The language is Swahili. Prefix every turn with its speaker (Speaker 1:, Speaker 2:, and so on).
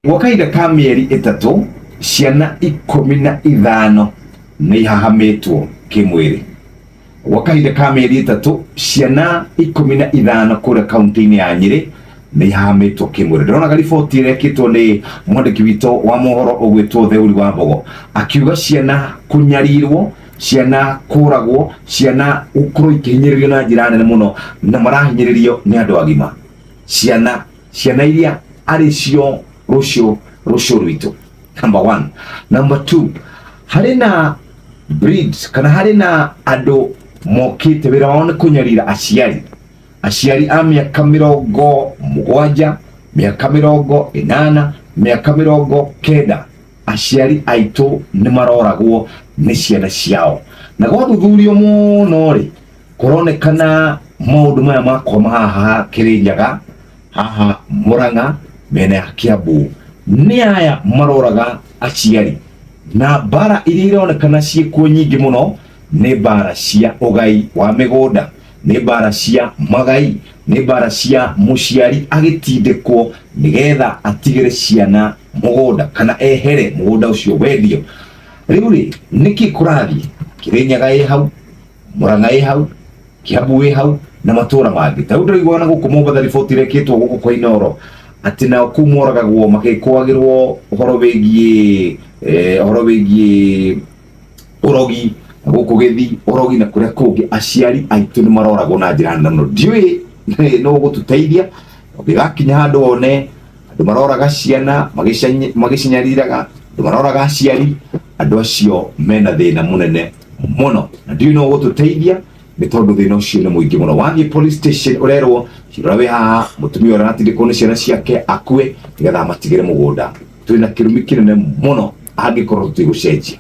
Speaker 1: Wakaida ka mĩeri ĩtatũ ciana 15 nĩ ihahamitwo kĩmwĩrĩ. Wakaida ka mĩeri ĩtatũ ciana 15 kũrĩa kaunti-inĩ ya Nyĩrĩ nĩ ihahamitwo kĩmwĩrĩ. Ndĩronaga riboti ĩrekĩtwo nĩ mwandĩki witũ wa mohoro ũgwĩtwo Theuri Wambogo akiuga ciana kũnyarirwo, ciana kũragwo, ciana gũkorwo ikĩhinyĩrĩrio na njĩra nene mũno na marahinyĩrĩrio nĩ andũ agima. Ciana iria arĩ cio rũciũ rwitũ. Number 1. Number 2, harĩ na breeds kana harĩ na andũ mokĩte wĩra wao nĩ kũnyarira aciari a mĩaka 70, mĩaka 80, mĩaka 90. Aciari aitũ nĩ maroragwo nĩ ciana ciao, na gwathuthurio mũno rĩ kũronekana maũndũ maya makoma haha Kĩrĩnyaga, haha Mũrang'a, mena ya Kiambu, nĩ aya maroraga aciari. Na bara iria ironekana ciĩkuo nyingĩ mũno nĩ bara cia ũgai wa mĩgũnda, nĩ bara cia magai, nĩ bara cia mũciari agĩtindĩkwo nĩgetha atigĩre ciana mũgũnda kana ehere mũgũnda ũcio wendio. Rĩu rĩ nĩkĩ kũrathiĩ? Kĩrĩnyaga ĩ hau, Mũrang'a ĩ hau, Kiambu ĩ hau na matũra mangĩ. Ta rĩu ndĩraigua na gũkũ Mombatha riboti ĩrekĩtwo gũkũ kwa Inooro atĩ nao kũu moragagwo magĩkwagĩrwo ũhoro wĩgiĩ ũrogi, gũkũ Gĩthii ũrogi na kũrĩa kũngĩ. Aciari aitũ nĩ maroragwo na njĩra nene mũno. Ndiũĩ no gũtũteithia ũngĩgakinya handũ wone andũ maroraga ciana magĩcinyariraga, andũ maroraga aciari, andũ acio mena thĩna mũnene mũno, na ndiũĩ no gũtũteithia nĩ tondũ thĩna ũcio nĩ mũingĩ mũno. Wathiĩ police station ũrerwo cirora wĩ haha, mũtumia ũrĩa aratindĩkwo nĩ ciana ciake akue nĩgetha amatigĩre mũgũnda. Twĩna kĩrumi kĩnene mũno angĩkorwo tũtigũcenjia.